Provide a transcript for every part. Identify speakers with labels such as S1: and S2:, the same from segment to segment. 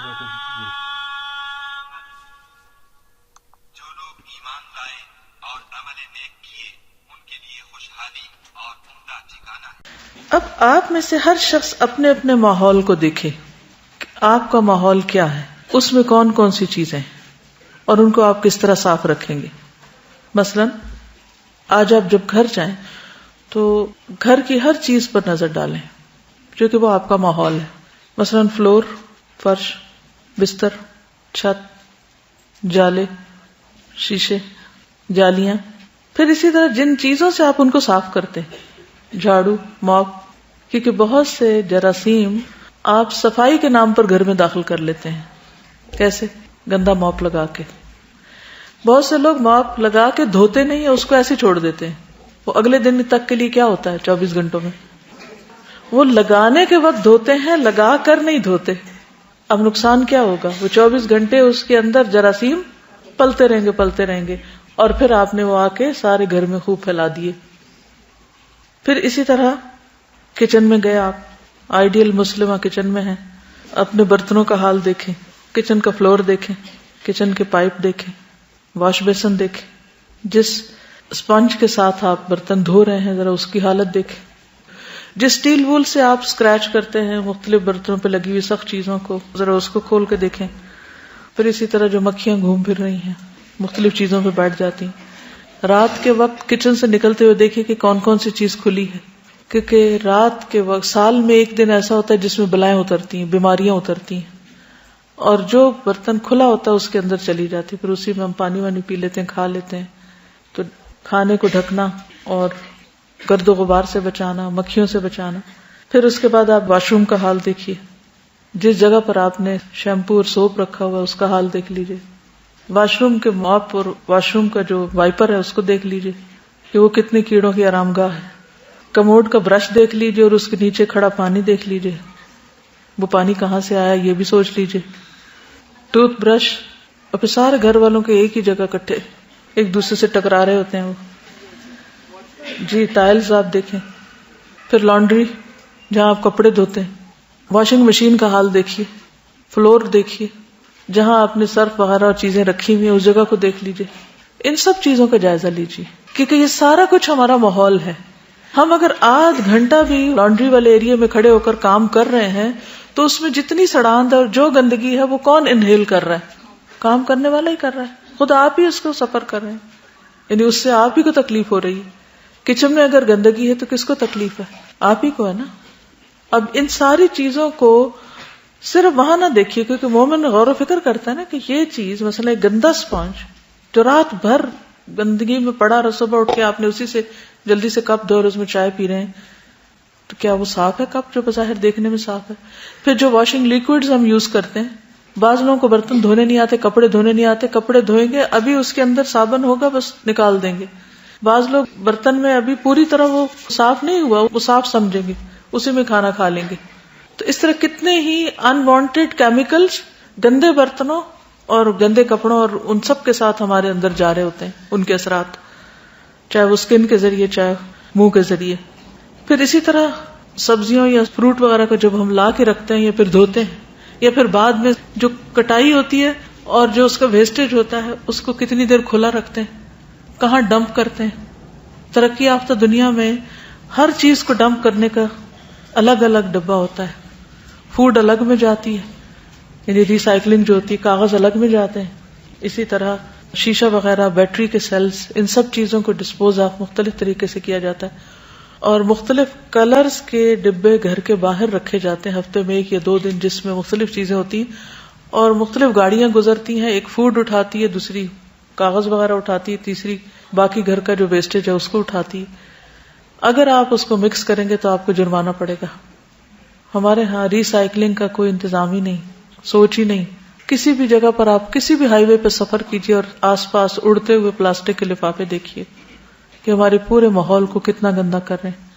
S1: جو لوگ ایمان لائے اور عمل نیک کیے ان کے لیے خوشحالی اور عمدہ ٹھکانہ ہے۔
S2: اب آپ میں سے ہر شخص اپنے اپنے ماحول کو دیکھے کہ آپ کا ماحول کیا ہے، اس میں کون کون سی چیزیں ہیں اور ان کو آپ کس طرح صاف رکھیں گے۔ مثلا آج آپ جب گھر جائیں تو گھر کی ہر چیز پر نظر ڈالیں جو کہ وہ آپ کا ماحول ہے، مثلا فلور، فرش، بستر، چھت، جالے، شیشے، جالیاں، پھر اسی طرح جن چیزوں سے آپ ان کو صاف کرتے ہیں، جھاڑو، موپ، کیونکہ بہت سے جراثیم آپ صفائی کے نام پر گھر میں داخل کر لیتے ہیں۔ کیسے؟ گندا موپ لگا کے۔ بہت سے لوگ موپ لگا کے دھوتے نہیں ہیں، اس کو ایسے چھوڑ دیتے ہیں، وہ اگلے دن تک کے لیے کیا ہوتا ہے 24 گھنٹوں میں، وہ لگانے کے وقت دھوتے ہیں، لگا کر نہیں دھوتے۔ اب نقصان کیا ہوگا؟ وہ 24 گھنٹے اس کے اندر جراثیم پلتے رہیں گے اور پھر آپ نے وہ آ کے سارے گھر میں خوب پھیلا دیے۔ پھر اسی طرح کچن میں گئے آپ، آئیڈیل مسلمہ کچن میں ہیں، اپنے برتنوں کا حال دیکھیں، کچن کا فلور دیکھیں، کچن کے پائپ دیکھیں، واش بیسن دیکھیں، جس اسپنج کے ساتھ آپ برتن دھو رہے ہیں ذرا اس کی حالت دیکھیں، جس اسٹیل وول سے آپ اسکریچ کرتے ہیں مختلف برتنوں پہ لگی ہوئی سخت چیزوں کو، ذرا اس کو کھول کے دیکھیں۔ پھر اسی طرح جو مکھیاں گھوم پھر رہی ہیں، مختلف چیزوں پہ بیٹھ جاتی ہیں، رات کے وقت کچن سے نکلتے ہوئے دیکھیں کہ کون کون سی چیز کھلی ہے، کیونکہ رات کے وقت سال میں ایک دن ایسا ہوتا ہے جس میں بلائیں اترتی ہیں، بیماریاں اترتی ہیں، اور جو برتن کھلا ہوتا ہے اس کے اندر چلی جاتی، پھر اسی میں ہم پانی وانی پی لیتے ہیں، کھا لیتے ہیں۔ تو کھانے کو ڈھکنا اور گرد و غبار سے بچانا، مکھیوں سے بچانا۔ پھر اس کے بعد آپ واش روم کا حال دیکھیے، جس جگہ پر آپ نے شیمپو اور سوپ رکھا ہوا ہے اس کا حال دیکھ لیجیے، واش روم کے موپ اور واش روم کا جو وائپر ہے اس کو دیکھ لیجیے کہ وہ کتنے کیڑوں کی آرام گاہ ہے، کموڈ کا برش دیکھ لیجیے اور اس کے نیچے کھڑا پانی دیکھ لیجیے، وہ پانی کہاں سے آیا یہ بھی سوچ لیجیے، ٹوتھ برش، اور پھر سارے گھر والوں کے ایک ہی جگہ کٹھے ایک دوسرے سے ٹکرا رہے ہوتے ہیں وہ، جی ٹائلز آپ دیکھیں، پھر لانڈری جہاں آپ کپڑے دھوتے ہیں، واشنگ مشین کا حال دیکھیے، فلور دیکھیے، جہاں آپ نے سرف وغیرہ اور چیزیں رکھی ہوئی ہیں اس جگہ کو دیکھ لیجیے، ان سب چیزوں کا جائزہ لیجیے، کیونکہ یہ سارا کچھ ہمارا ماحول ہے۔ ہم اگر آدھ گھنٹہ بھی لانڈری والے ایریا میں کھڑے ہو کر کام کر رہے ہیں تو اس میں جتنی سڑاند اور جو گندگی ہے وہ کون انہیل کر رہا ہے؟ کام کرنے والا ہی کر رہا ہے، خود آپ ہی اس کو سفر کر رہے ہیں، یعنی اس سے آپ ہی کو تکلیف ہو رہی ہے۔ کچن میں اگر گندگی ہے تو کس کو تکلیف ہے؟ آپ ہی کو ہے نا۔ اب ان ساری چیزوں کو صرف وہاں نہ دیکھیے، کیونکہ مومن غور و فکر کرتا ہے نا کہ یہ چیز مثلا ایک گندا اسپونج جو رات بھر گندگی میں پڑا رہا، صبح اٹھ کے آپ نے اسی سے جلدی سے کپ دھو اور اس میں چائے پی رہے ہیں، تو کیا وہ صاف ہے کپ جو بظاہر دیکھنے میں صاف ہے؟ پھر جو واشنگ لیکوڈز ہم یوز کرتے ہیں، بعض لوگوں کو برتن دھونے نہیں آتے، کپڑے دھونے نہیں آتے، کپڑے دھوئیں گے ابھی اس کے اندر صابن ہوگا بس نکال دیں گے، بعض لوگ برتن میں ابھی پوری طرح وہ صاف نہیں ہوا وہ صاف سمجھیں گے، اسی میں کھانا کھا لیں گے۔ تو اس طرح کتنے ہی انوانٹیڈ کیمیکلز گندے برتنوں اور گندے کپڑوں اور ان سب کے ساتھ ہمارے اندر جا رہے ہوتے ہیں، ان کے اثرات، چاہے وہ اسکن کے ذریعے چاہے منہ کے ذریعے۔ پھر اسی طرح سبزیوں یا فروٹ وغیرہ کو جب ہم لا کے رکھتے ہیں یا پھر دھوتے ہیں یا پھر بعد میں جو کٹائی ہوتی ہے اور جو اس کا ویسٹیج ہوتا ہے اس کو کتنی دیر کھلا رکھتے ہیں، کہاں ڈمپ کرتے ہیں۔ ترقی یافتہ دنیا میں ہر چیز کو ڈمپ کرنے کا الگ الگ ڈبہ ہوتا ہے، فوڈ الگ میں جاتی ہے، یعنی ریسائکلنگ جو ہوتی ہے، کاغذ الگ میں جاتے ہیں، اسی طرح شیشہ وغیرہ، بیٹری کے سیلز، ان سب چیزوں کو ڈسپوز آف مختلف طریقے سے کیا جاتا ہے، اور مختلف کلرز کے ڈبے گھر کے باہر رکھے جاتے ہیں ہفتے میں 1 یا 2 دن، جس میں مختلف چیزیں ہوتی ہیں اور مختلف گاڑیاں گزرتی ہیں، ایک فوڈ اٹھاتی ہے، دوسری کاغذ وغیرہ اٹھاتی ہے، تیسری باقی گھر کا جو ویسٹیج ہے اس کو اٹھاتی ہے۔ اگر آپ اس کو مکس کریں گے تو آپ کو جرمانہ پڑے گا۔ ہمارے ہاں ری سائیکلنگ کا کوئی انتظام ہی نہیں، سوچ ہی نہیں۔ کسی بھی جگہ پر آپ کسی بھی ہائی وے پہ سفر کیجیے اور آس پاس اڑتے ہوئے پلاسٹک کے لفافے دیکھیے کہ ہمارے پورے ماحول کو کتنا گندا کر رہے ہیں،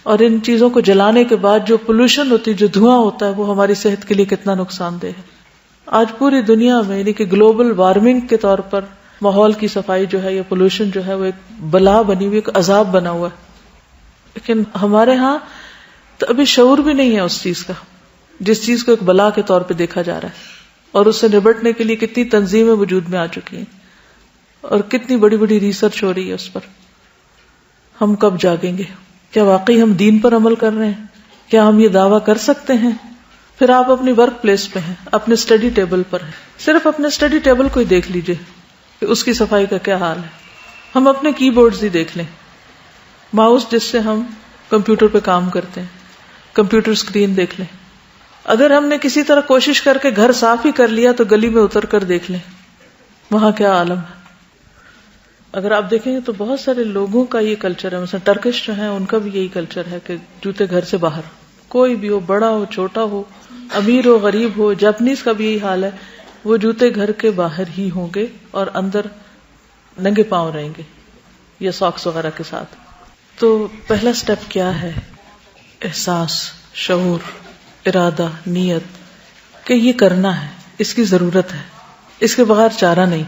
S2: اور ان چیزوں کو جلانے کے بعد جو پولوشن ہوتی ہے، جو دھواں ہوتا ہے، وہ ہماری صحت کے لیے کتنا نقصان دہ ہے۔ آج پوری دنیا میں یعنی کہ گلوبل وارمنگ کے طور پر ماحول کی صفائی جو ہے یا پولوشن جو ہے وہ ایک بلا بنی ہوئی، ایک عذاب بنا ہوا ہے، لیکن ہمارے ہاں تو ابھی شعور بھی نہیں ہے اس چیز کا، جس چیز کو ایک بلا کے طور پہ دیکھا جا رہا ہے۔ اور اس سے نبٹنے کے لیے کتنی تنظیمیں وجود میں آ چکی ہیں اور کتنی بڑی بڑی ریسرچ ہو رہی ہے اس پر. ہم کب جاگیں گے؟ کیا واقعی ہم دین پر عمل کر رہے ہیں؟ کیا ہم یہ دعویٰ کر سکتے ہیں؟ پھر آپ اپنی ورک پلیس پہ ہیں، اپنے اسٹڈی ٹیبل پر ہیں، صرف اپنے اسٹڈی ٹیبل کو ہی دیکھ لیجئے کہ اس کی صفائی کا کیا حال ہے. ہم اپنے کی بورڈز ہی دیکھ لیں، ماؤس جس سے ہم کمپیوٹر پہ کام کرتے ہیں، کمپیوٹر اسکرین دیکھ لیں. اگر ہم نے کسی طرح کوشش کر کے گھر صاف ہی کر لیا تو گلی میں اتر کر دیکھ لیں وہاں کیا عالم ہے. اگر آپ دیکھیں گے تو بہت سارے لوگوں کا یہ کلچر ہے، مثلا ٹرکش جو ہیں ان کا بھی یہی کلچر ہے کہ جوتے گھر سے باہر، کوئی بھی ہو، بڑا ہو چھوٹا ہو، امیر ہو غریب ہو. جاپنیز کا بھی یہی حال ہے، وہ جوتے گھر کے باہر ہی ہوں گے اور اندر ننگے پاؤں رہیں گے یا ساکس وغیرہ کے ساتھ. تو پہلا سٹیپ کیا ہے؟ احساس، شعور، ارادہ، نیت کہ یہ کرنا ہے، اس کی ضرورت ہے، اس کے بغیر چارہ نہیں.